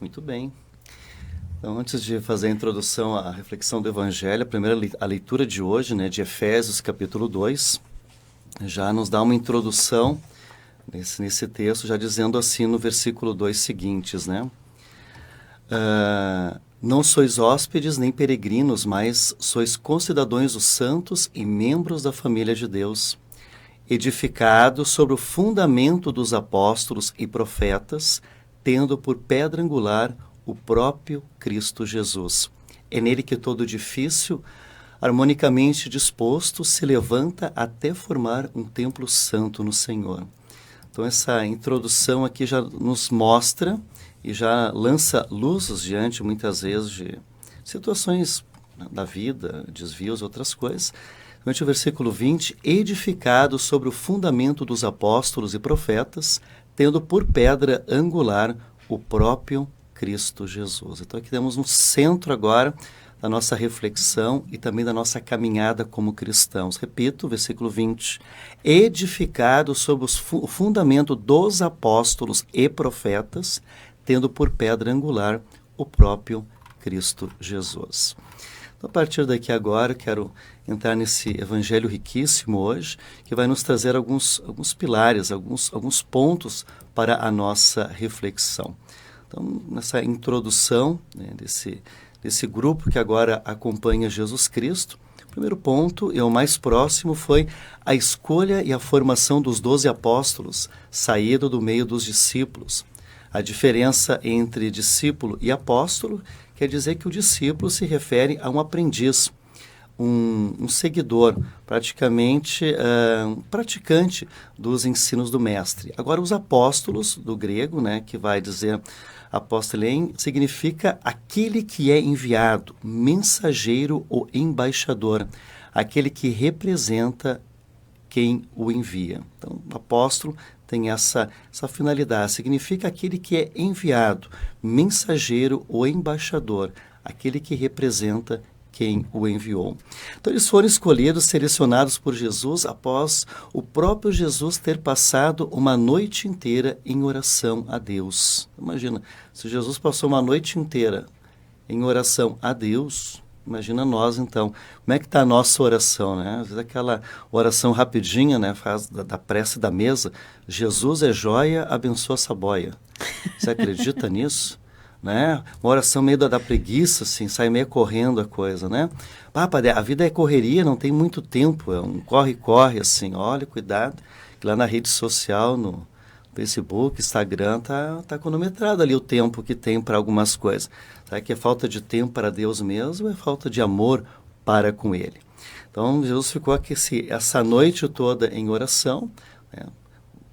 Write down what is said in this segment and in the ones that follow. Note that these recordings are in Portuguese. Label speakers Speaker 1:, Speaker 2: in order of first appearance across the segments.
Speaker 1: Muito bem. Então, antes de fazer a introdução à reflexão do Evangelho, a leitura de hoje, né, de Efésios, capítulo 2, já nos dá uma introdução nesse texto, já dizendo assim no versículo 2 seguintes, né? Não sois hóspedes nem peregrinos, mas sois concidadãos dos santos e membros da família de Deus, edificados sobre o fundamento dos apóstolos e profetas, tendo por pedra angular o próprio Cristo Jesus. É nele que todo edifício, harmonicamente disposto, se levanta até formar um templo santo no Senhor. Então essa introdução aqui já nos mostra e já lança luzes diante, muitas vezes, de situações da vida, desvios, outras coisas. Durante o versículo 20, edificado sobre o fundamento dos apóstolos e profetas, tendo por pedra angular o próprio Cristo Jesus. Então aqui temos um centro agora da nossa reflexão e também da nossa caminhada como cristãos. Repito, versículo 20. Edificado sobre o fundamento dos apóstolos e profetas, tendo por pedra angular o próprio Cristo Jesus. Então, a partir daqui agora, eu quero entrar nesse evangelho riquíssimo hoje, que vai nos trazer alguns pilares, alguns pontos para a nossa reflexão. Então, nessa introdução, né, desse grupo que agora acompanha Jesus Cristo, o primeiro ponto, e o mais próximo, foi a escolha e a formação dos 12 apóstolos, saído do meio dos discípulos. A diferença entre discípulo e apóstolo quer dizer que o discípulo se refere a um aprendiz, um seguidor, praticamente um praticante dos ensinos do mestre. Agora, os apóstolos, do grego, né, que vai dizer apóstolen, significa aquele que é enviado, mensageiro ou embaixador, aquele que representa quem o envia. Então, o apóstolo tem essa finalidade, significa aquele que é enviado, mensageiro ou embaixador, aquele que representa quem o enviou. Então, eles foram escolhidos, selecionados por Jesus após o próprio Jesus ter passado uma noite inteira em oração a Deus. Imagina, se Jesus passou uma noite inteira em oração a Deus, imagina nós, então. Como é que está a nossa oração, né? Às vezes aquela oração rapidinha, né? Faz da prece da mesa. Jesus é joia, abençoa essa boia. Você acredita nisso? Né? Uma oração meio da preguiça, assim, sai meio correndo a coisa, né? A vida é correria, não tem muito tempo, é um corre-corre, assim, olha, cuidado, que lá na rede social, no Facebook, Instagram, tá cronometrado ali o tempo que tem para algumas coisas. Será que é falta de tempo para Deus mesmo ou é falta de amor para com Ele? Então, Jesus ficou aqui essa noite toda em oração, né,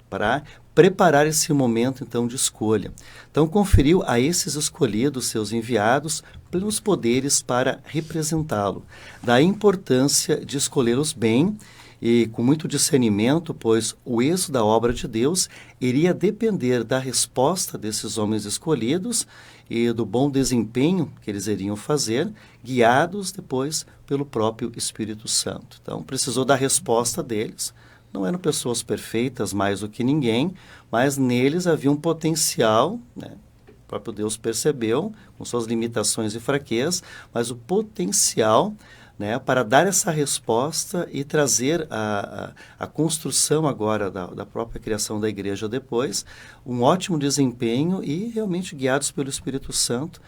Speaker 1: para preparar esse momento, então, de escolha. Então, conferiu a esses escolhidos, seus enviados, plenos poderes para representá-lo. Da importância de escolhê-los bem e com muito discernimento, pois o êxito da obra de Deus iria depender da resposta desses homens escolhidos e do bom desempenho que eles iriam fazer, guiados depois pelo próprio Espírito Santo. Então, precisou da resposta deles. Não eram pessoas perfeitas mais do que ninguém, mas neles havia um potencial, né? O próprio Deus percebeu, com suas limitações e fraquezas, mas o potencial, né, para dar essa resposta e trazer a construção agora da própria criação da igreja depois, um ótimo desempenho e realmente guiados pelo Espírito Santo,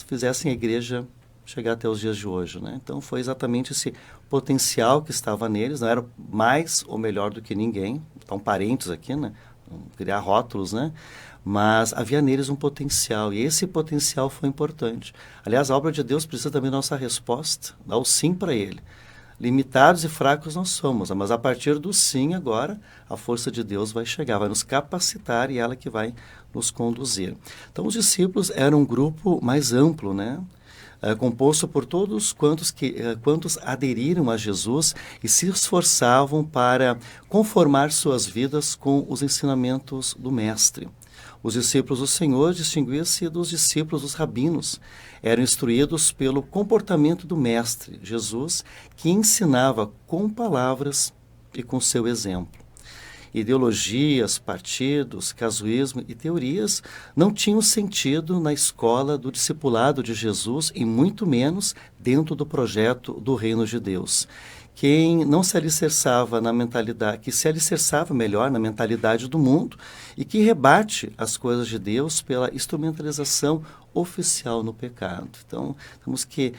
Speaker 1: fizessem a igreja chegar até os dias de hoje, né? Então foi exatamente esse potencial que estava neles, não era mais ou melhor do que ninguém, estão parentes aqui, né? Não criar rótulos, né? Mas havia neles um potencial, e esse potencial foi importante. Aliás, a obra de Deus precisa também da nossa resposta, dar o sim para Ele. Limitados e fracos nós somos, mas a partir do sim agora, a força de Deus vai chegar, vai nos capacitar e ela que vai nos conduzir. Então os discípulos eram um grupo mais amplo, né? Composto por todos quantos aderiram a Jesus e se esforçavam para conformar suas vidas com os ensinamentos do Mestre. Os discípulos do Senhor distinguiam-se dos discípulos dos rabinos. Eram instruídos pelo comportamento do Mestre, Jesus, que ensinava com palavras e com seu exemplo. Ideologias, partidos, casuísmo e teorias não tinham sentido na escola do discipulado de Jesus e muito menos dentro do projeto do reino de Deus. Quem não se alicerçava na mentalidade, que se alicerçava melhor na mentalidade do mundo e que rebate as coisas de Deus pela instrumentalização oficial no pecado. Então, temos que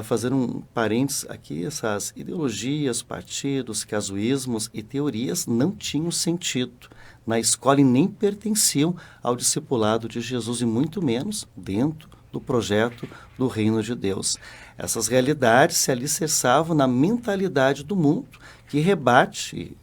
Speaker 1: fazer um parênteses aqui, essas ideologias, partidos, casuísmos e teorias não tinham sentido na escola e nem pertenciam ao discipulado de Jesus e muito menos dentro do projeto do reino de Deus. Essas realidades se alicerçavam na mentalidade do mundo, que rebatia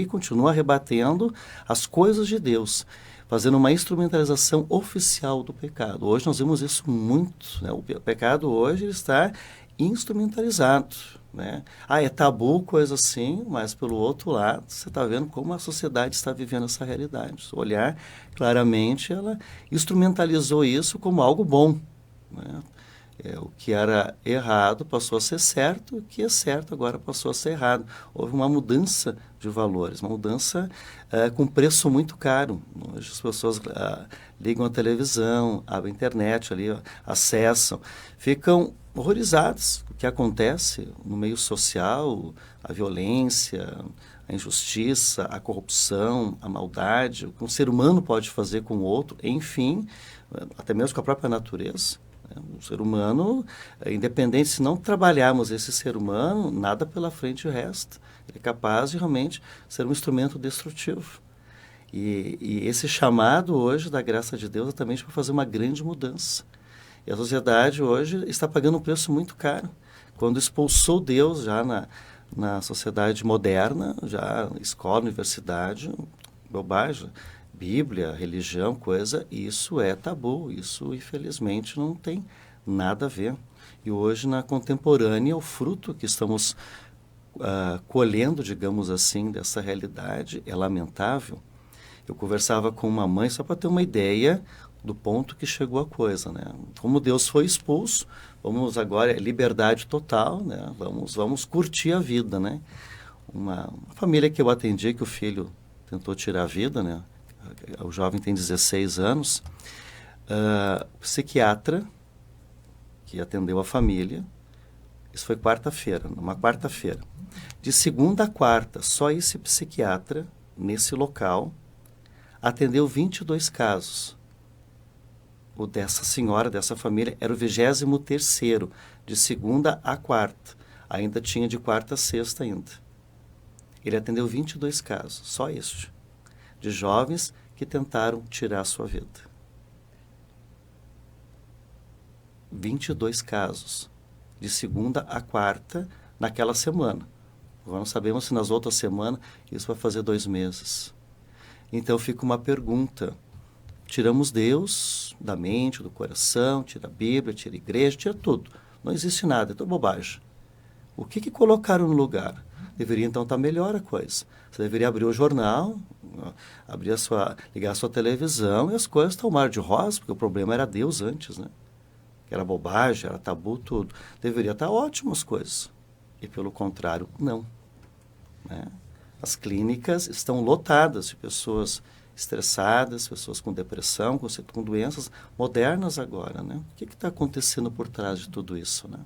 Speaker 1: e continua rebatendo as coisas de Deus, fazendo uma instrumentalização oficial do pecado. Hoje nós vemos isso muito, né? O pecado hoje está instrumentalizado, né? É tabu, coisa assim, mas pelo outro lado, você está vendo como a sociedade está vivendo essa realidade. Se olhar claramente, ela instrumentalizou isso como algo bom, né? O que era errado passou a ser certo, o que é certo agora passou a ser errado. Houve uma mudança de valores, uma mudança com preço muito caro. Hoje as pessoas ligam a televisão, abrem a internet ali, acessam, ficam horrorizados com o que acontece no meio social, a violência, a injustiça, a corrupção, a maldade, o que um ser humano pode fazer com o outro, enfim, até mesmo com a própria natureza. O ser humano, independente, se não trabalharmos esse ser humano, nada pela frente resta. Ele é capaz de realmente ser um instrumento destrutivo. E esse chamado hoje da graça de Deus é também para fazer uma grande mudança. E a sociedade hoje está pagando um preço muito caro. Quando expulsou Deus já na sociedade moderna, já escola, universidade, bobagem. Bíblia, religião, coisa, isso é tabu, isso infelizmente não tem nada a ver. E hoje na contemporânea o fruto que estamos colhendo, digamos assim, dessa realidade é lamentável. Eu conversava com uma mãe só para ter uma ideia do ponto que chegou a coisa, né? Como Deus foi expulso, vamos agora, liberdade total, né? Vamos curtir a vida, né? Uma família que eu atendi, que o filho tentou tirar a vida, né? O jovem tem 16 anos, psiquiatra que atendeu a família, isso foi numa quarta-feira. De segunda a quarta, só esse psiquiatra, nesse local, atendeu 22 casos. O dessa senhora, dessa família, era o 23º, de segunda a quarta. Ainda tinha de quarta a sexta ainda. Ele atendeu 22 casos, só este, de jovens que tentaram tirar a sua vida. 22 casos, de segunda a quarta, naquela semana. Agora não sabemos se nas outras semanas isso vai fazer 2 meses. Então fica uma pergunta. Tiramos Deus da mente, do coração, tira a Bíblia, tira a igreja, tira tudo. Não existe nada, é tudo bobagem. O que colocaram no lugar? Deveria então estar melhor a coisa. Você deveria abrir o jornal, ligar a sua televisão e as coisas estão mar de rosa, porque o problema era Deus antes, né? Era bobagem, era tabu, tudo. Deveria estar ótimo as coisas. E pelo contrário, não. Né? As clínicas estão lotadas de pessoas estressadas, pessoas com depressão, com doenças modernas agora, né? O que está acontecendo por trás de tudo isso, né?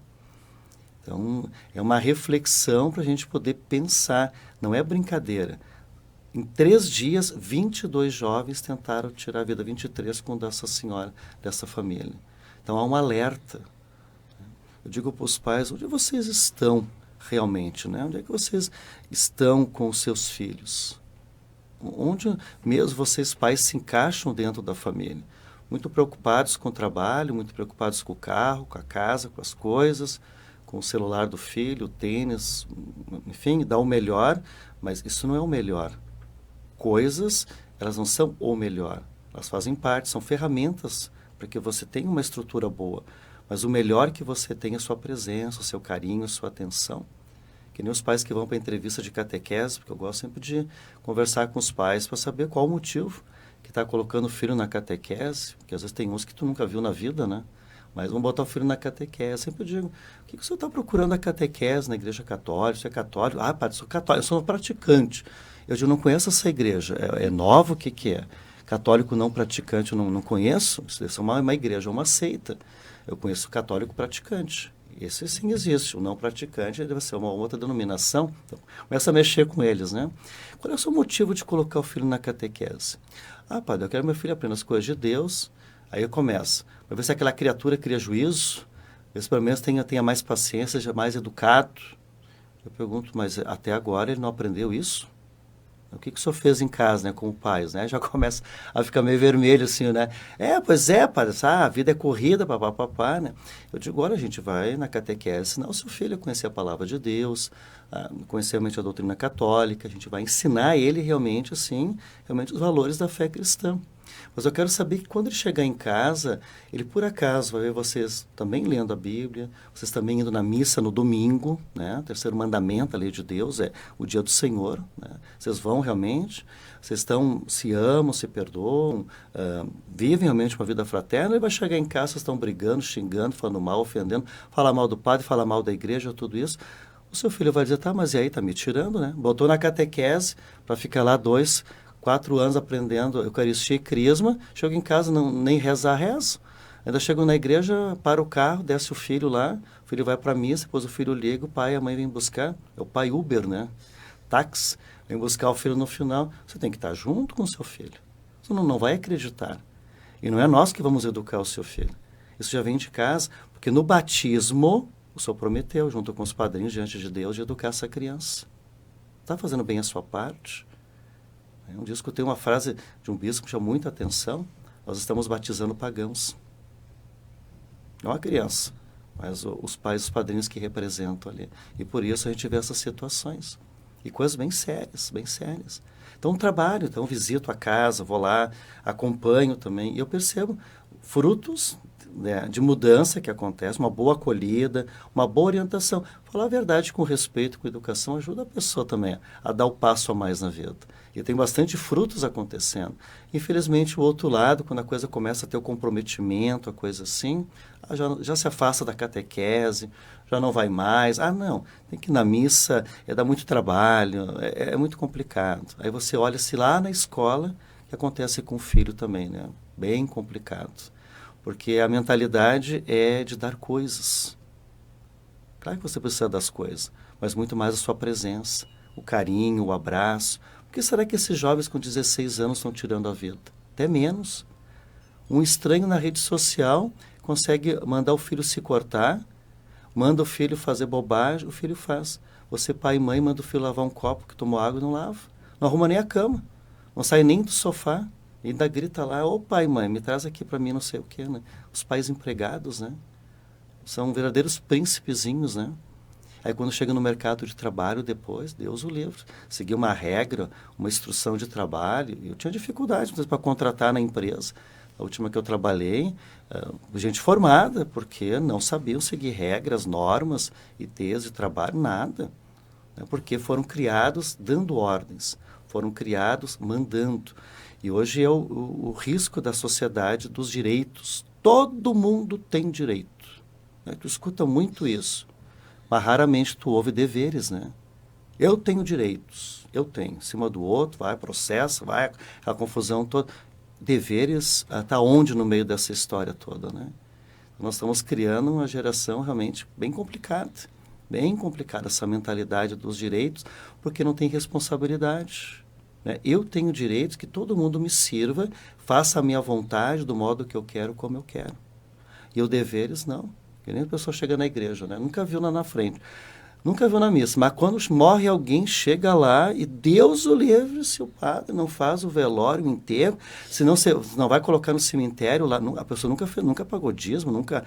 Speaker 1: Então, é uma reflexão para a gente poder pensar, não é brincadeira. Em 3 dias, 22 jovens tentaram tirar a vida, 23 com dessa senhora, dessa família. Então, há um alerta. Eu digo para os pais, onde vocês estão realmente, né? Onde é que vocês estão com os seus filhos? Onde mesmo vocês pais se encaixam dentro da família? Muito preocupados com o trabalho, muito preocupados com o carro, com a casa, com as coisas, com o celular do filho, o tênis, enfim, dá o melhor, mas isso não é o melhor. Coisas, elas não são o melhor. Elas fazem parte, são ferramentas para que você tenha uma estrutura boa. Mas o melhor que você tem é a sua presença, o seu carinho, a sua atenção. Que nem os pais que vão para a entrevista de catequese, porque eu gosto sempre de conversar com os pais para saber qual o motivo que está colocando o filho na catequese, porque às vezes tem uns que tu nunca viu na vida, né? Mas vamos botar o filho na catequese. Eu sempre digo, o que o senhor está procurando a catequese na igreja católica? Você é católico? Ah, padre, sou católico, eu sou praticante. Eu digo, não conheço essa igreja. É nova? O que é? Católico não praticante, eu não conheço. Isso é uma igreja, uma seita. Eu conheço católico praticante. Esse sim existe. O não praticante deve ser uma outra denominação. Então, começa a mexer com eles, né? Qual é o seu motivo de colocar o filho na catequese? Ah, padre, eu quero que meu filho aprenda as coisas de Deus. Aí eu começo. Para ver se aquela criatura cria juízo, ver se pelo menos tenha mais paciência, seja mais educado. Eu pergunto, mas até agora ele não aprendeu isso? O que o senhor fez em casa, né, como pais, né? Já começa a ficar meio vermelho, assim, né? Pois é, padre, a vida é corrida, papapá, né? Eu digo, agora a gente vai na catequese, ensinar o seu filho a conhecer a palavra de Deus, a conhecer realmente a doutrina católica, a gente vai ensinar ele realmente, assim, realmente os valores da fé cristã. Mas eu quero saber que quando ele chegar em casa, ele por acaso vai ver vocês também lendo a Bíblia, vocês também indo na missa no domingo, né? O terceiro mandamento, a lei de Deus, é o dia do Senhor, né? Vocês vão realmente, vocês se amam, se perdoam, vivem realmente uma vida fraterna, e vai chegar em casa, vocês estão brigando, xingando, falando mal, ofendendo, falar mal do padre, falar mal da igreja, tudo isso. O seu filho vai dizer, tá, mas e aí, tá me tirando, né? Botou na catequese para ficar lá 4 anos aprendendo Eucaristia e Crisma, chego em casa, nem rezar, rezo. Ainda chego na igreja, para o carro, desce o filho lá, o filho vai para a missa, depois o filho liga, o pai e a mãe vêm buscar. É o pai Uber, né? Táxi, vem buscar o filho no final. Você tem que estar junto com o seu filho. Você não vai acreditar. E não é nós que vamos educar o seu filho. Isso já vem de casa, porque no batismo, o senhor prometeu, junto com os padrinhos diante de Deus, de educar essa criança. Está fazendo bem a sua parte? Um dia eu escutei uma frase de um bispo que chamou muita atenção. Nós estamos batizando pagãos. Não a criança, mas os pais e os padrinhos que representam ali. E por isso a gente vê essas situações. E coisas bem sérias, bem sérias. Então, trabalho, então visito a casa, vou lá, acompanho também. E eu percebo frutos, né, de mudança que acontece, uma boa acolhida, uma boa orientação. Falar a verdade com respeito, com educação, ajuda a pessoa também a dar o passo a mais na vida. E tem bastante frutos acontecendo. Infelizmente, o outro lado, quando a coisa começa a ter o comprometimento, a coisa assim, já se afasta da catequese, já não vai mais. Ah, não, tem que ir na missa, dá muito trabalho, é muito complicado. Aí você olha-se lá na escola, que acontece com o filho também, né? Bem complicado. Porque a mentalidade é de dar coisas. Claro que você precisa das coisas, mas muito mais a sua presença, o carinho, o abraço. Por que será que esses jovens com 16 anos estão tirando a vida? Até menos. Um estranho na rede social consegue mandar o filho se cortar, manda o filho fazer bobagem, o filho faz. Você, pai e mãe, manda o filho lavar um copo que tomou água e não lava. Não arruma nem a cama, não sai nem do sofá. E ainda grita lá, ô pai e mãe, me traz aqui para mim não sei o quê, né? Os pais empregados, né? São verdadeiros príncipezinhos, né? Aí quando chega no mercado de trabalho depois, Deus o livre. Seguir uma regra, uma instrução de trabalho. Eu tinha dificuldade para contratar na empresa. A última que eu trabalhei, gente formada, porque não sabiam seguir regras, normas, ideias de trabalho, nada. Né? Porque foram criados dando ordens, foram criados mandando. E hoje é o risco da sociedade dos direitos. Todo mundo tem direito. Né? Tu escuta muito isso. Mas raramente tu ouve deveres, né? Eu tenho direitos, eu tenho. Em cima do outro, vai, processa, vai, a confusão toda. Deveres, está onde no meio dessa história toda, né? Nós estamos criando uma geração realmente bem complicada essa mentalidade dos direitos, porque não tem responsabilidade. Né? Eu tenho direitos que todo mundo me sirva, faça a minha vontade, do modo que eu quero, como eu quero. E os deveres, não. Que nem a pessoa chega na igreja, né? Nunca viu lá na frente. Nunca viu na missa. Mas quando morre alguém, chega lá e Deus o livre se o padre não faz o velório, o enterro. Senão você não vai colocar no cemitério lá. A pessoa nunca pagou dízimo, nunca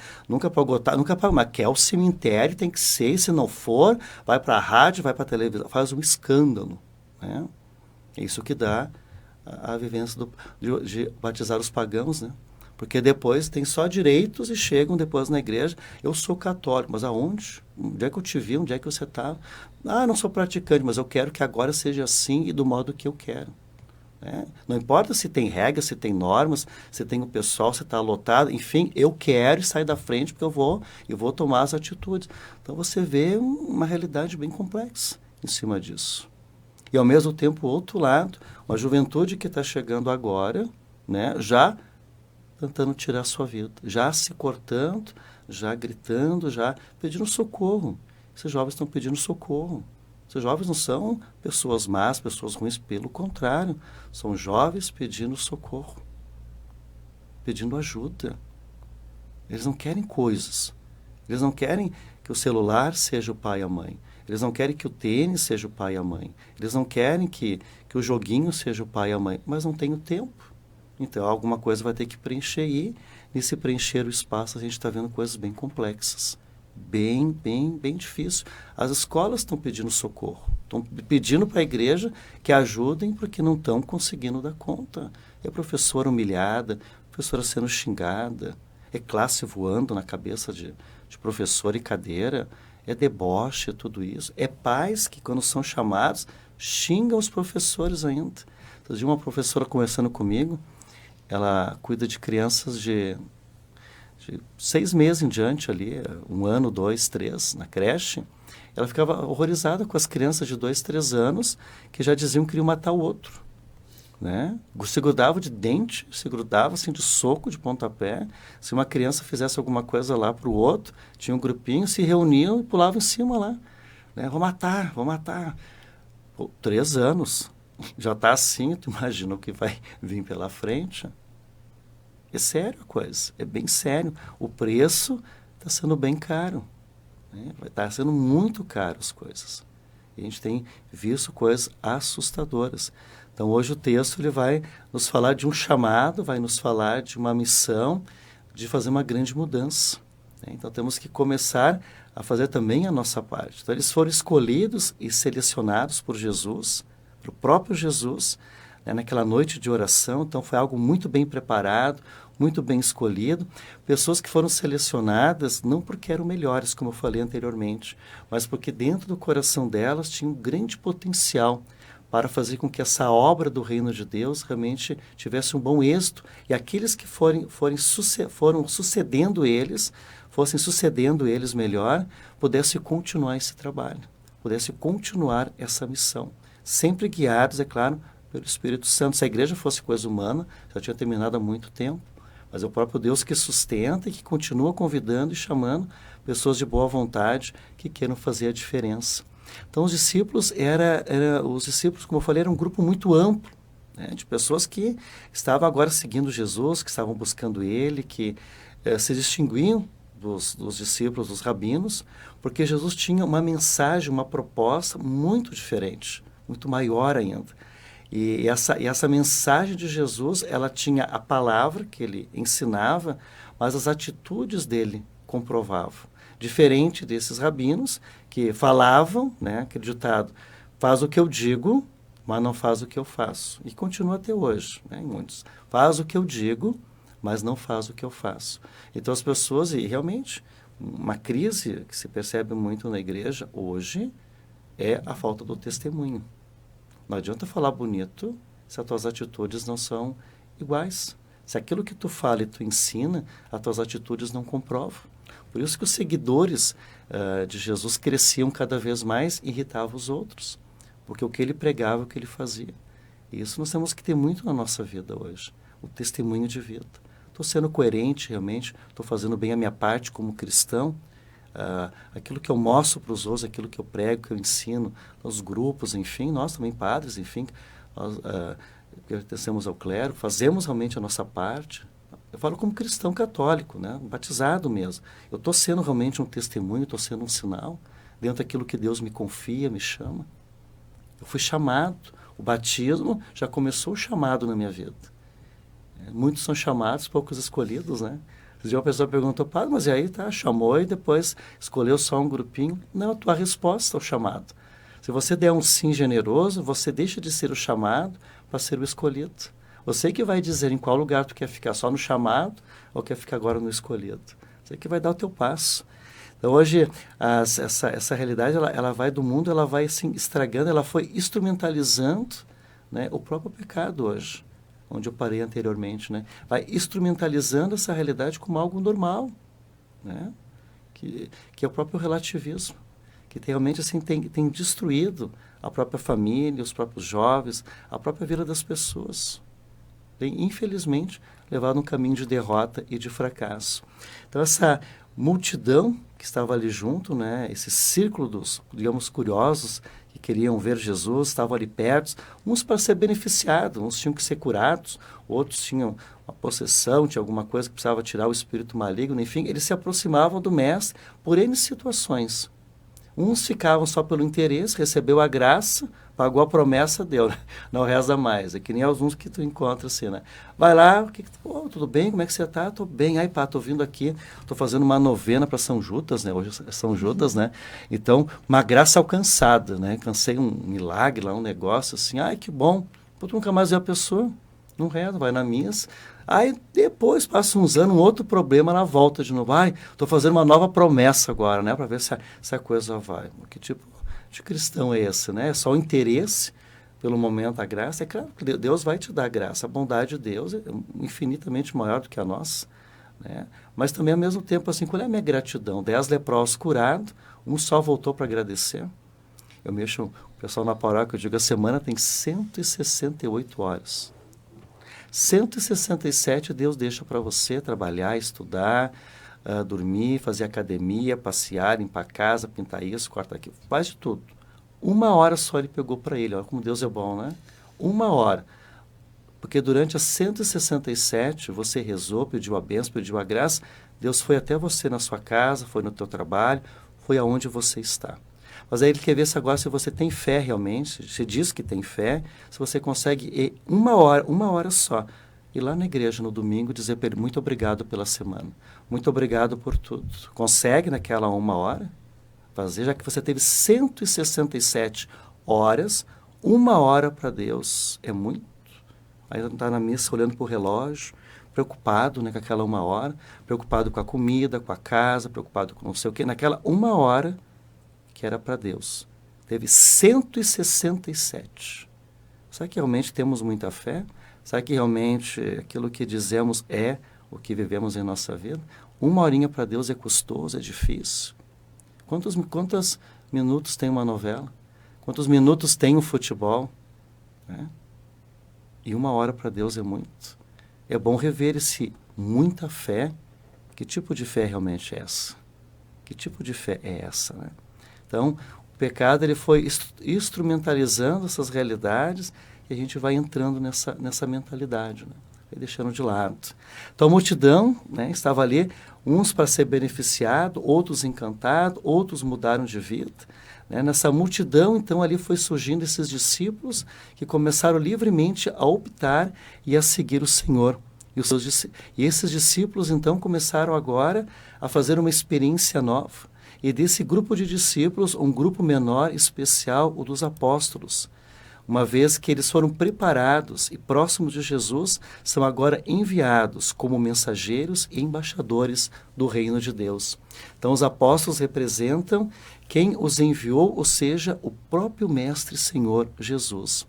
Speaker 1: pagou, nunca pagou. Mas quer o cemitério, tem que ser. E se não for, vai para a rádio, vai para a televisão. Faz um escândalo. Né? É isso que dá a vivência de batizar os pagãos, né? Porque depois tem só direitos e chegam depois na igreja. Eu sou católico, mas aonde? Onde é que eu te vi? Onde é que você está? Ah, não sou praticante, mas eu quero que agora seja assim e do modo que eu quero. né? Não importa se tem regras, se tem normas, se tem o pessoal, se está lotado, enfim, eu quero sair da frente porque eu vou tomar as atitudes. Então você vê uma realidade bem complexa em cima disso. E ao mesmo tempo, o outro lado, uma juventude que está chegando agora, né, já tentando tirar a sua vida, já se cortando, já gritando, já pedindo socorro. Esses jovens estão pedindo socorro. Esses jovens não são pessoas más, pessoas ruins, pelo contrário, são jovens pedindo socorro, pedindo ajuda. Eles não querem coisas. Eles não querem que o celular seja o pai e a mãe. Eles não querem que o tênis seja o pai e a mãe. Eles não querem que o joguinho seja o pai e a mãe, mas não tem o tempo. Então, alguma coisa vai ter que preencher e, nesse preencher o espaço, a gente está vendo coisas bem complexas. Bem difícil. As escolas estão pedindo socorro. Estão pedindo para a igreja que ajudem porque não estão conseguindo dar conta. É professora humilhada, professora sendo xingada, é classe voando na cabeça de professor e cadeira, é deboche, tudo isso. É pais que, quando são chamados, xingam os professores ainda. Então, de uma professora conversando comigo, ela cuida de crianças de 6 meses em diante ali, 1 ano, 2, 3, na creche. Ela ficava horrorizada com as crianças de 2, 3 anos que já diziam que queriam matar o outro, né? Se grudava de dente, se grudava assim de soco, de pontapé. Se uma criança fizesse alguma coisa lá para o outro, tinha um grupinho, se reuniam e pulavam em cima lá, né? Vou matar, vou matar. Pô, 3 anos, já está assim, tu imagina o que vai vir pela frente. É sério a coisa, é bem sério. O preço está sendo bem caro, né? Vai estar sendo muito caro as coisas. E a gente tem visto coisas assustadoras. Então, hoje o texto ele vai nos falar de um chamado, vai nos falar de uma missão, de fazer uma grande mudança, né? Então, temos que começar a fazer também a nossa parte. Então, eles foram escolhidos e selecionados por Jesus, para o próprio Jesus, né, naquela noite de oração. Então, foi algo muito bem preparado, muito bem escolhido. Pessoas que foram selecionadas não porque eram melhores, como eu falei anteriormente, mas porque dentro do coração delas tinha um grande potencial para fazer com que essa obra do reino de Deus realmente tivesse um bom êxito e aqueles que foram sucedendo eles, fossem sucedendo eles melhor, pudessem continuar esse trabalho, pudessem continuar essa missão, sempre guiados, é claro, pelo Espírito Santo. Se a igreja fosse coisa humana, já tinha terminado há muito tempo, mas é o próprio Deus que sustenta e que continua convidando e chamando pessoas de boa vontade que queiram fazer a diferença. Então, os discípulos, como eu falei, era um grupo muito amplo, né, de pessoas que estavam agora seguindo Jesus, que estavam buscando Ele, que se distinguiam dos discípulos, dos rabinos, porque Jesus tinha uma mensagem, uma proposta muito diferente, muito maior ainda. E essa mensagem de Jesus, ela tinha a palavra que ele ensinava, mas as atitudes dele comprovavam. Diferente desses rabinos que falavam, né, aquele ditado, faz o que eu digo, mas não faz o que eu faço. E continua até hoje, né, em muitos. Faz o que eu digo, mas não faz o que eu faço. Então as pessoas, e realmente, uma crise que se percebe muito na igreja hoje é a falta do testemunho. Não adianta falar bonito se as tuas atitudes não são iguais. Se aquilo que tu fala e tu ensina, as tuas atitudes não comprovam. Por isso que os seguidores de Jesus cresciam cada vez mais e irritavam os outros. Porque o que ele pregava, o que ele fazia. E isso nós temos que ter muito na nossa vida hoje. O testemunho de vida. Estou sendo coerente realmente, estou fazendo bem a minha parte como cristão. Aquilo que eu mostro para os outros, aquilo que eu prego, que eu ensino, os grupos, enfim, nós também padres, enfim, nós pertencemos ao clero, fazemos realmente a nossa parte. Eu falo como cristão católico, né, batizado mesmo. Eu estou sendo realmente um testemunho, estou sendo um sinal dentro daquilo que Deus me confia, me chama. Eu fui chamado, o batismo já começou o chamado na minha vida. Muitos são chamados, poucos escolhidos, né? Uma pessoa perguntou, padre, mas e aí, tá, chamou e depois escolheu só um grupinho? Não, a tua resposta ao chamado. Se você der um sim generoso, você deixa de ser o chamado para ser o escolhido. Você que vai dizer em qual lugar tu quer ficar, só no chamado ou quer ficar agora no escolhido. Você que vai dar o teu passo. Então, hoje, essa realidade, ela vai do mundo, ela vai assim, estragando, ela foi instrumentalizando, né, o próprio pecado hoje, onde eu parei anteriormente, né? Vai instrumentalizando essa realidade como algo normal, né? Que é o próprio relativismo, que realmente assim, tem destruído a própria família, os próprios jovens, a própria vida das pessoas. Tem, infelizmente, levado um caminho de derrota e de fracasso. Então, essa multidão que estava ali junto, né, esse círculo dos, digamos, curiosos que queriam ver Jesus, estavam ali perto, uns para ser beneficiados, uns tinham que ser curados, outros tinham uma possessão, tinha alguma coisa que precisava tirar o espírito maligno, enfim, eles se aproximavam do Mestre por N situações. Uns ficavam só pelo interesse, recebeu a graça, pagou a promessa, deu, né? Não reza mais. É que nem alguns que tu encontra assim, né? Vai lá, tudo bem? Como é que você tá? Tô bem. Ai, pá, tô vindo aqui, tô fazendo uma novena para São Judas, né? Hoje é São Judas, né? Então, uma graça alcançada, né? Cansei um milagre lá, um negócio assim. Ai, que bom. Pô, tu nunca mais vê a pessoa. Não reza, vai na missa. Aí depois, passa uns anos, um outro problema, ela volta de novo. Ai, estou fazendo uma nova promessa agora, né? Para ver se a coisa vai. Que tipo de cristão é esse, né? É só o interesse pelo momento, a graça. É claro que Deus vai te dar a graça. A bondade de Deus é infinitamente maior do que a nossa, né? Mas também, ao mesmo tempo, assim, qual é a minha gratidão? 10 leprosos curados, um só voltou para agradecer. Eu mexo, o pessoal na paróquia, eu digo, a semana tem 168 horas. 167 Deus deixa para você trabalhar, estudar, dormir, fazer academia, passear, limpar a casa, pintar isso, cortar aquilo, faz de tudo. 1 hora só ele pegou para ele, olha como Deus é bom, né? 1 hora. Porque durante as 167 você rezou, pediu a bênção, pediu a graça, Deus foi até você na sua casa, foi no teu trabalho, foi aonde você está. Mas aí ele quer ver se agora se você tem fé realmente, se diz que tem fé, se você consegue ir 1 hora só, ir lá na igreja no domingo e dizer para ele, muito obrigado pela semana, muito obrigado por tudo. Consegue naquela 1 hora fazer, já que você teve 167 horas, 1 hora para Deus é muito. Aí está na missa olhando para o relógio, preocupado, né, com aquela 1 hora, preocupado com a comida, com a casa, preocupado com não sei o quê, naquela 1 hora que era para Deus. Teve 167. Será que realmente temos muita fé? Será que realmente aquilo que dizemos é o que vivemos em nossa vida? 1 horinha para Deus é custoso, é difícil. Quantos minutos tem uma novela? Quantos minutos tem um futebol? Né? E 1 hora para Deus é muito. É bom rever esse muita fé. Que tipo de fé realmente é essa? Que tipo de fé é essa, né? Então, o pecado ele foi instrumentalizando essas realidades e a gente vai entrando nessa mentalidade, né? Vai deixando de lado. Então, a multidão, né, estava ali, uns para ser beneficiado, outros encantados, outros mudaram de vida. Né? Nessa multidão, então, ali foi surgindo esses discípulos que começaram livremente a optar e a seguir o Senhor. E esses discípulos, então, começaram agora a fazer uma experiência nova. E desse grupo de discípulos, um grupo menor, especial, o dos apóstolos. Uma vez que eles foram preparados e próximos de Jesus, são agora enviados como mensageiros e embaixadores do reino de Deus. Então, os apóstolos representam quem os enviou, ou seja, o próprio Mestre Senhor Jesus.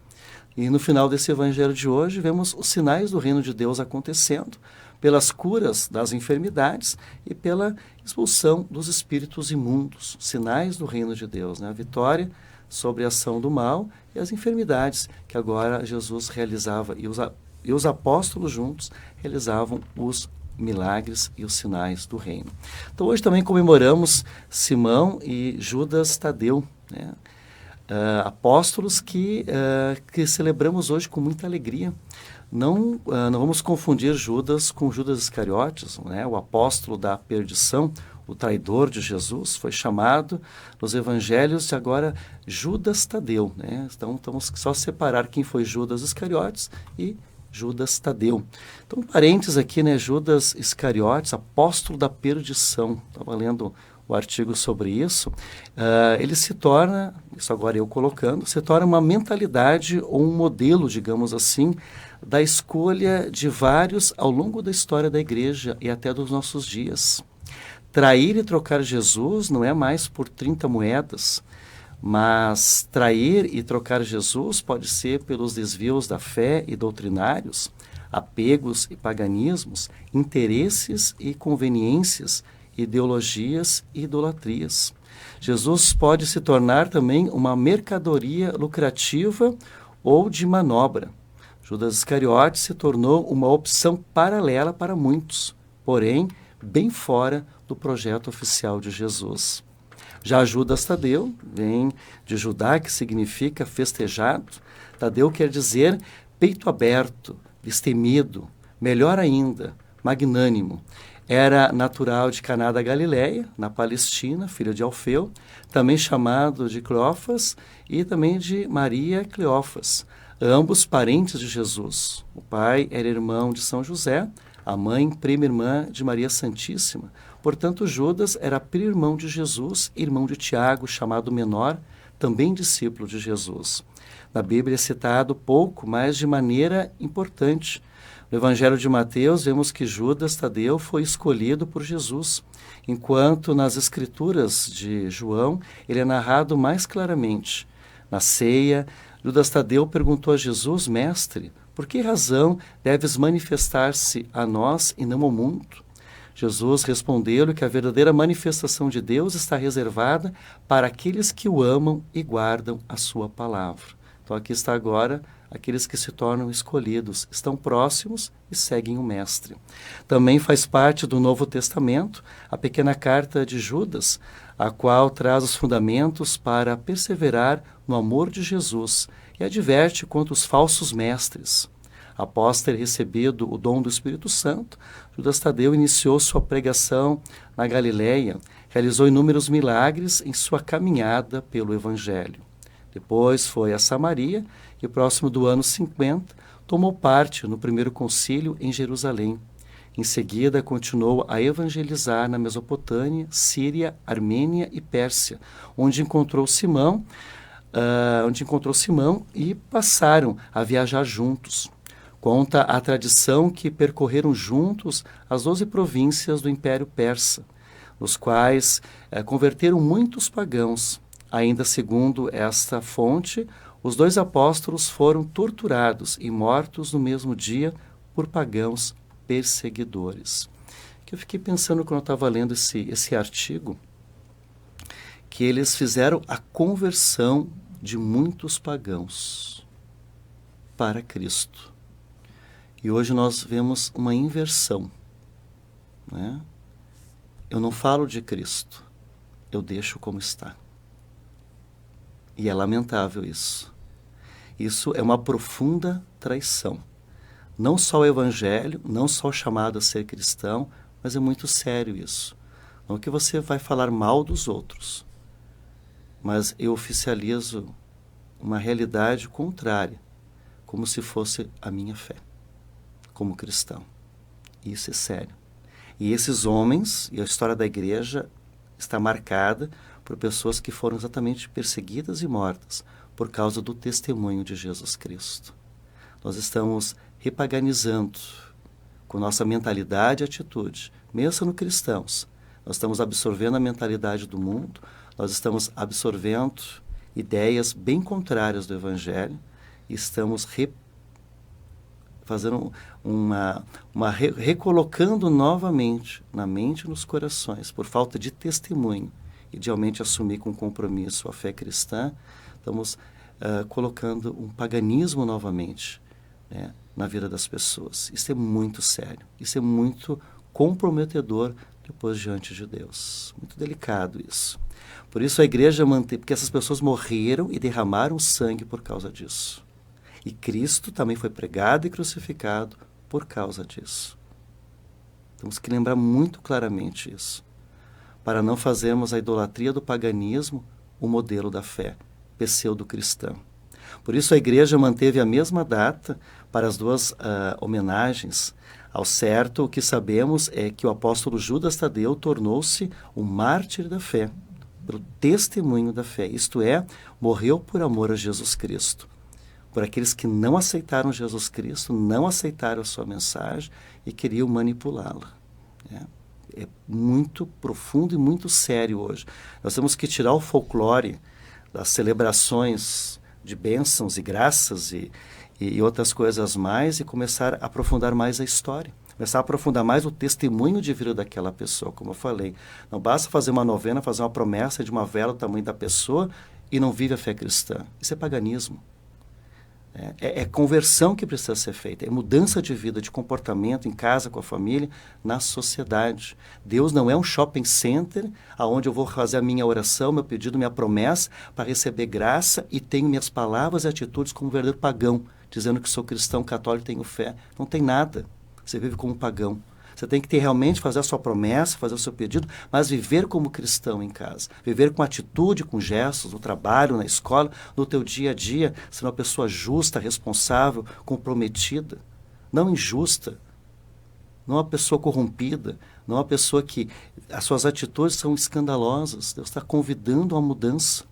Speaker 1: E no final desse evangelho de hoje, vemos os sinais do reino de Deus acontecendo, pelas curas das enfermidades e pela expulsão dos espíritos imundos, sinais do reino de Deus, né? A vitória sobre a ação do mal e as enfermidades que agora Jesus realizava e os apóstolos juntos realizavam os milagres e os sinais do reino. Então hoje também comemoramos Simão e Judas Tadeu, né? Apóstolos que celebramos hoje com muita alegria. Não vamos confundir Judas com Judas Iscariotes, né? O apóstolo da perdição, o traidor de Jesus, foi chamado nos evangelhos de agora Judas Tadeu, né? Então, vamos só separar quem foi Judas Iscariotes e Judas Tadeu. Então, parênteses aqui, né? Judas Iscariotes, apóstolo da perdição. Estava lendo o artigo sobre isso. Ele se torna, isso agora eu colocando, se torna uma mentalidade ou um modelo, digamos assim, da escolha de vários ao longo da história da igreja e até dos nossos dias. Trair e trocar Jesus não é mais por 30 moedas, Mas trair e trocar Jesus pode ser pelos desvios da fé e doutrinários, apegos e paganismos, interesses e conveniências, ideologias e idolatrias. Jesus pode se tornar também uma mercadoria lucrativa ou de manobra. Judas Iscariotes se tornou uma opção paralela para muitos, porém bem fora do projeto oficial de Jesus. Já Judas Tadeu vem de Judá, que significa festejado. Tadeu quer dizer peito aberto, destemido, melhor ainda, magnânimo. Era natural de Caná da Galileia, na Palestina, filho de Alfeu, também chamado de Cleófas e também de Maria Cleófas, ambos parentes de Jesus. O pai era irmão de São José, a mãe prima irmã de Maria Santíssima. Portanto, Judas era primo-irmão de Jesus, irmão de Tiago, chamado menor, também discípulo de Jesus. Na Bíblia é citado pouco, mas de maneira importante. No Evangelho de Mateus, vemos que Judas Tadeu foi escolhido por Jesus, enquanto nas Escrituras de João, ele é narrado mais claramente. Na ceia, Judas Tadeu perguntou a Jesus: Mestre, por que razão deves manifestar-se a nós e não ao mundo? Jesus respondeu-lhe que a verdadeira manifestação de Deus está reservada para aqueles que o amam e guardam a sua palavra. Então aqui está agora aqueles que se tornam escolhidos, estão próximos e seguem o Mestre. Também faz parte do Novo Testamento a pequena carta de Judas, a qual traz os fundamentos para perseverar no amor de Jesus e adverte contra os falsos mestres. Após ter recebido o dom do Espírito Santo, Judas Tadeu iniciou sua pregação na Galileia, realizou inúmeros milagres em sua caminhada pelo Evangelho. Depois foi a Samaria e, próximo do ano 50, tomou parte no primeiro concílio em Jerusalém. Em seguida, continuou a evangelizar na Mesopotâmia, Síria, Armênia e Pérsia, onde encontrou Simão e passaram a viajar juntos. Conta a tradição que percorreram juntos as 12 províncias do Império Persa, nos quais converteram muitos pagãos. Ainda segundo esta fonte, os 2 apóstolos foram torturados e mortos no mesmo dia por pagãos perseguidores. Que eu fiquei pensando quando eu estava lendo esse artigo, que eles fizeram a conversão de muitos pagãos para Cristo. E hoje nós vemos uma inversão, né? Eu não falo de Cristo, eu deixo como está. E é lamentável isso. Isso é uma profunda traição. Não só o Evangelho, não só o chamado a ser cristão, mas é muito sério isso. Não que você vai falar mal dos outros, mas eu oficializo uma realidade contrária, como se fosse a minha fé, como cristão. Isso é sério. E esses homens, e a história da igreja está marcada por pessoas que foram exatamente perseguidas e mortas por causa do testemunho de Jesus Cristo. Nós estamos repaganizando com nossa mentalidade e atitude, mesmo sendo cristãos. Nós estamos absorvendo a mentalidade do mundo, nós estamos absorvendo ideias bem contrárias do Evangelho e estamos recolocando novamente na mente e nos corações, por falta de testemunho, idealmente assumir com compromisso a fé cristã, estamos colocando um paganismo novamente, né, na vida das pessoas. Isso é muito sério, isso é muito comprometedor depois diante de Deus. Muito delicado isso. Por isso a igreja mantém, porque essas pessoas morreram e derramaram sangue por causa disso. E Cristo também foi pregado e crucificado por causa disso. Temos que lembrar muito claramente isso, para não fazermos a idolatria do paganismo o modelo da fé pseudo-cristã. Por isso a igreja manteve a mesma data para as 2 homenagens. Ao certo, o que sabemos é que o apóstolo Judas Tadeu tornou-se um mártir da fé, pelo testemunho da fé, isto é, morreu por amor a Jesus Cristo. Por aqueles que não aceitaram Jesus Cristo, não aceitaram a sua mensagem e queriam manipulá-la. É muito profundo e muito sério hoje. Nós temos que tirar o folclore das celebrações de bênçãos e graças e outras coisas mais, e começar a aprofundar mais a história. Começar a aprofundar mais o testemunho de vida daquela pessoa, como eu falei. Não basta fazer uma novena, fazer uma promessa de uma vela do tamanho da pessoa e não vive a fé cristã. Isso é paganismo. É conversão que precisa ser feita, é mudança de vida, de comportamento em casa, com a família, na sociedade. Deus não é um shopping center onde eu vou fazer a minha oração, meu pedido, minha promessa para receber graça e tenho minhas palavras e atitudes como um verdadeiro pagão, dizendo que sou cristão, católico, tenho fé. Não tem nada. Você vive como um pagão. Você tem que realmente fazer a sua promessa, fazer o seu pedido, mas viver como cristão em casa. Viver com atitude, com gestos, no trabalho, na escola, no teu dia a dia, ser uma pessoa justa, responsável, comprometida, não injusta, não uma pessoa corrompida, não uma pessoa que as suas atitudes são escandalosas. Deus está convidando a mudança.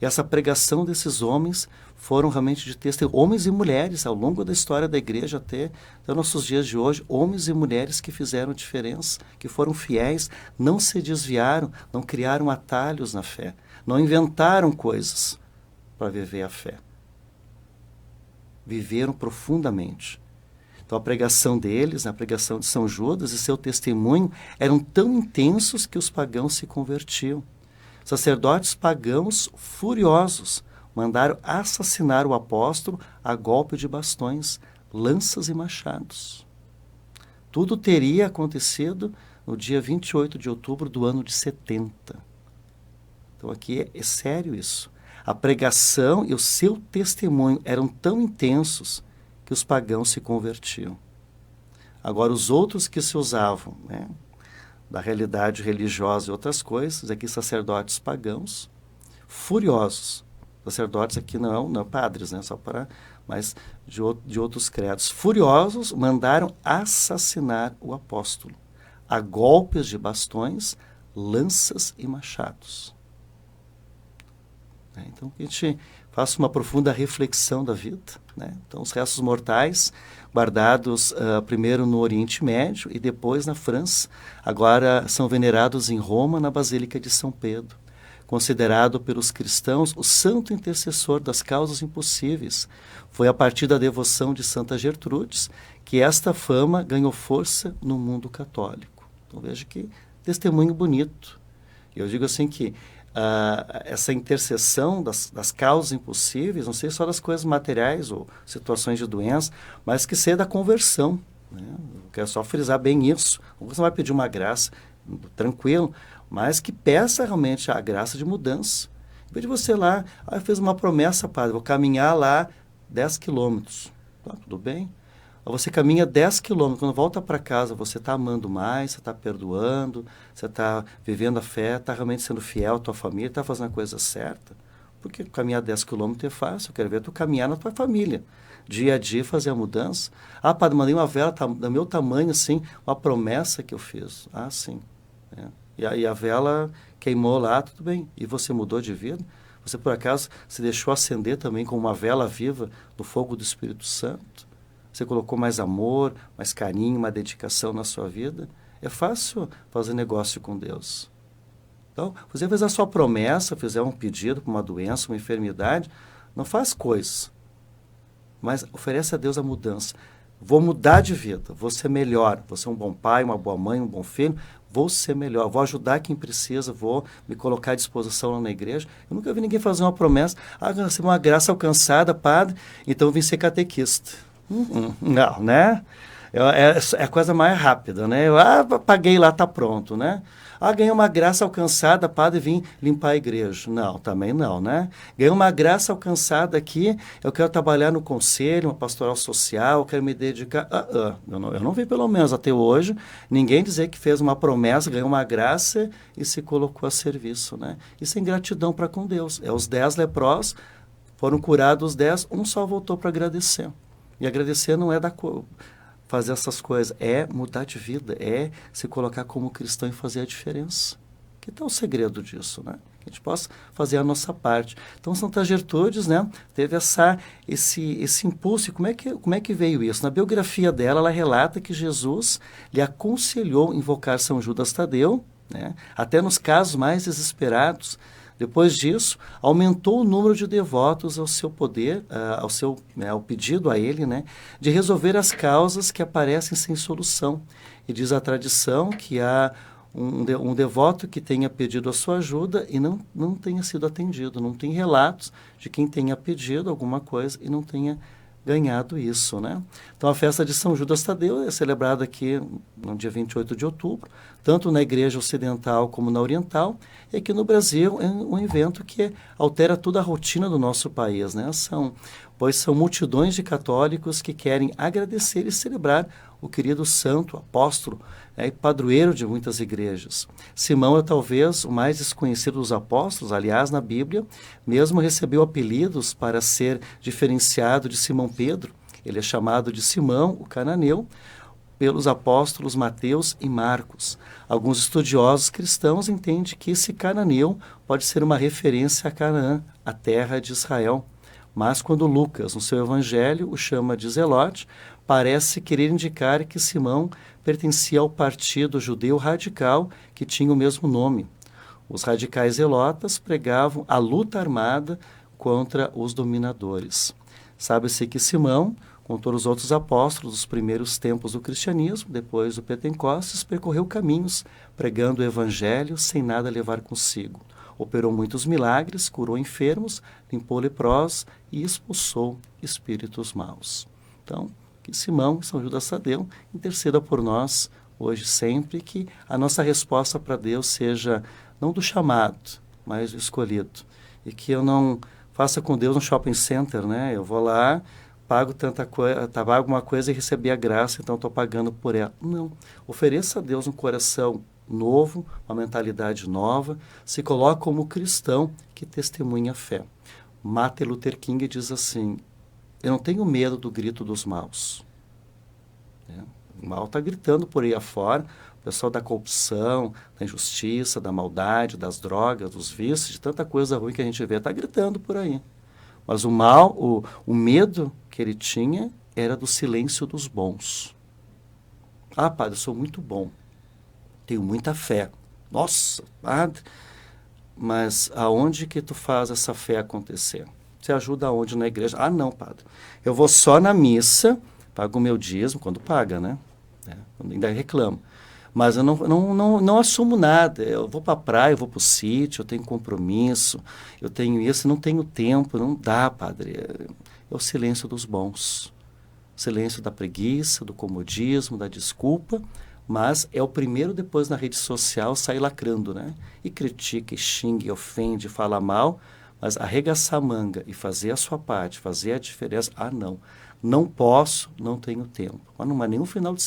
Speaker 1: E essa pregação desses homens foram realmente de testemunho, homens e mulheres, ao longo da história da igreja até nossos dias de hoje, homens e mulheres que fizeram diferença, que foram fiéis, não se desviaram, não criaram atalhos na fé, não inventaram coisas para viver a fé. Viveram profundamente. Então a pregação deles, a pregação de São Judas e seu testemunho eram tão intensos que os pagãos se convertiam. Sacerdotes pagãos furiosos mandaram assassinar o apóstolo a golpe de bastões, lanças e machados. Tudo teria acontecido no dia 28 de outubro do ano de 70. Então aqui é sério isso. A pregação e o seu testemunho eram tão intensos que os pagãos se convertiam. Agora os outros que se usavam, da realidade religiosa e outras coisas, aqui sacerdotes pagãos, furiosos. Sacerdotes aqui não padres, só para, mas de outros credos. Furiosos, mandaram assassinar o apóstolo, a golpes de bastões, lanças e machados. Então, que a gente faça uma profunda reflexão da vida. Então, os restos mortais guardados primeiro no Oriente Médio e depois na França, agora são venerados em Roma, na Basílica de São Pedro. Considerado pelos cristãos o santo intercessor das causas impossíveis. Foi a partir da devoção de Santa Gertrudes que esta fama ganhou força no mundo católico. Então veja que testemunho bonito. Eu digo assim que essa intercessão das causas impossíveis, não sei só das coisas materiais ou situações de doença, mas que seja da conversão. Eu quero só frisar bem isso. Você vai pedir uma graça, tranquilo, mas que peça realmente a graça de mudança. Em vez de você lá, fez uma promessa, padre, vou caminhar lá 10 quilômetros. Tudo bem? Você caminha 10 quilômetros, quando volta para casa, você está amando mais, você está perdoando, você está vivendo a fé, está realmente sendo fiel à tua família, está fazendo a coisa certa. Porque caminhar 10 quilômetros é fácil, eu quero ver tu caminhar na tua família. Dia a dia fazer a mudança. Padre, mandei uma vela do meu tamanho, assim, uma promessa que eu fiz. Sim. E a vela queimou lá, tudo bem. E você mudou de vida? Você, por acaso, se deixou acender também com uma vela viva do fogo do Espírito Santo? Você colocou mais amor, mais carinho, mais dedicação na sua vida? É fácil fazer negócio com Deus. Então, você fizer a sua promessa, fizer um pedido para uma doença, uma enfermidade, não faz coisas, mas oferece a Deus a mudança. Vou mudar de vida, vou ser melhor, vou ser um bom pai, uma boa mãe, um bom filho, vou ser melhor, vou ajudar quem precisa, vou me colocar à disposição lá na igreja. Eu nunca vi ninguém fazer uma promessa, recebi uma graça alcançada, padre, então eu vim ser catequista. Não, né? É a coisa mais rápida, né? Eu paguei lá, tá pronto, né? Ganhei uma graça alcançada, padre, vim limpar a igreja. Não, também não, né? Ganhei uma graça alcançada aqui, eu quero trabalhar no conselho, uma pastoral social, eu quero me dedicar. Eu não vi, pelo menos até hoje, ninguém dizer que fez uma promessa, ganhou uma graça e se colocou a serviço, né? Isso é ingratidão para com Deus. Os 10 leprosos, foram curados os 10, um só voltou para agradecer. E agradecer não é fazer essas coisas, é mudar de vida, é se colocar como cristão e fazer a diferença. Que tal o segredo disso, né? Que a gente possa fazer a nossa parte. Então, Santa Gertrudes, né, teve esse impulso. E como é que veio isso? Na biografia dela, ela relata que Jesus lhe aconselhou invocar São Judas Tadeu, né, até nos casos mais desesperados Depois disso, aumentou o número de devotos ao seu poder, ao pedido a ele, né, de resolver as causas que aparecem sem solução. E diz a tradição que há um devoto que tenha pedido a sua ajuda e não tenha sido atendido. Não tem relatos de quem tenha pedido alguma coisa e não tenha ganhado isso, né? Então, a festa de São Judas Tadeu é celebrada aqui no dia 28 de outubro, tanto na igreja ocidental como na oriental, e aqui no Brasil é um evento que altera toda a rotina do nosso país, né? Pois são multidões de católicos que querem agradecer e celebrar o querido santo, apóstolo, e padroeiro de muitas igrejas. Simão é talvez o mais desconhecido dos apóstolos, aliás, na Bíblia, mesmo recebeu apelidos para ser diferenciado de Simão Pedro. Ele é chamado de Simão, o cananeu, pelos apóstolos Mateus e Marcos. Alguns estudiosos cristãos entendem que esse cananeu pode ser uma referência a Canaã, a terra de Israel. Mas quando Lucas, no seu evangelho, o chama de Zelote, parece querer indicar que Simão pertencia ao partido judeu radical que tinha o mesmo nome. Os radicais zelotas pregavam a luta armada contra os dominadores. Sabe-se que Simão, com todos os outros apóstolos dos primeiros tempos do cristianismo, depois do Pentecostes, percorreu caminhos, pregando o evangelho sem nada levar consigo. Operou muitos milagres, curou enfermos, limpou leprosos e expulsou espíritos maus. Então, que Simão e São Judas Tadeu interceda por nós hoje sempre, que a nossa resposta para Deus seja não do chamado, mas do escolhido. E que eu não faça com Deus um shopping center, né? Eu vou lá, pago pago uma coisa e recebi a graça, então estou pagando por ela. Não. Ofereça a Deus um coração novo, uma mentalidade nova, se coloca como cristão que testemunha a fé. Martin Luther King diz assim: eu não tenho medo do grito dos maus. O mal está gritando por aí afora, o pessoal da corrupção, da injustiça, da maldade, das drogas, dos vícios, de tanta coisa ruim que a gente vê, está gritando por aí. Mas o mal, o medo que ele tinha era do silêncio dos bons. Ah, padre, eu sou muito bom, tenho muita fé. Nossa, padre, mas aonde que tu faz essa fé acontecer? Você ajuda aonde na igreja? Ah, não, padre, eu vou só na missa, pago o meu dízimo, quando paga, né? Ainda reclamo. Mas eu não assumo nada. Eu vou para a praia, eu vou para o sítio, eu tenho compromisso, eu tenho isso, não tenho tempo. Não dá, padre. É o silêncio dos bons. Silêncio da preguiça, do comodismo, da desculpa. Mas é o primeiro depois na rede social sair lacrando, né? E critica, e xinga, e ofende, fala mal. Mas arregaçar a manga e fazer a sua parte, fazer a diferença. Ah, não. Não posso, não tenho tempo. Mas não há nenhum final de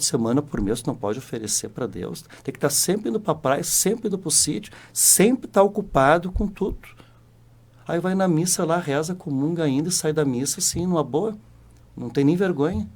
Speaker 1: semana por mês não pode oferecer para Deus. Tem que estar sempre indo para a praia, sempre indo para o sítio, sempre estar ocupado com tudo. Aí vai na missa lá, reza, comunga ainda e sai da missa assim, numa boa. Não tem nem vergonha.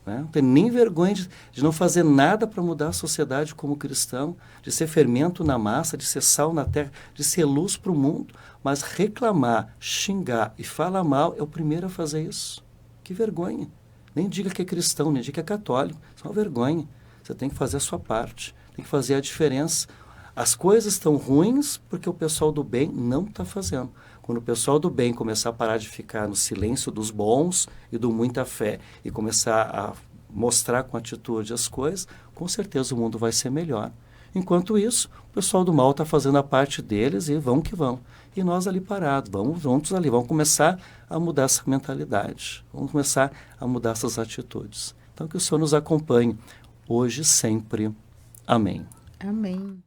Speaker 1: Né? Não tem nem vergonha de não fazer nada para mudar a sociedade como cristão, de ser fermento na massa, de ser sal na terra, de ser luz para o mundo. Mas reclamar, xingar e falar mal é o primeiro a fazer isso. Que vergonha. Nem diga que é cristão, nem diga que é católico. Isso é uma vergonha. Você tem que fazer a sua parte, tem que fazer a diferença. As coisas estão ruins porque o pessoal do bem não está fazendo. Quando o pessoal do bem começar a parar de ficar no silêncio dos bons e do muita fé e começar a mostrar com atitude as coisas, com certeza o mundo vai ser melhor. Enquanto isso, o pessoal do mal está fazendo a parte deles e vão que vão. E nós ali parados, vamos juntos ali, vamos começar a mudar essa mentalidade, vamos começar a mudar essas atitudes. Então que o Senhor nos acompanhe hoje e sempre. Amém.
Speaker 2: Amém.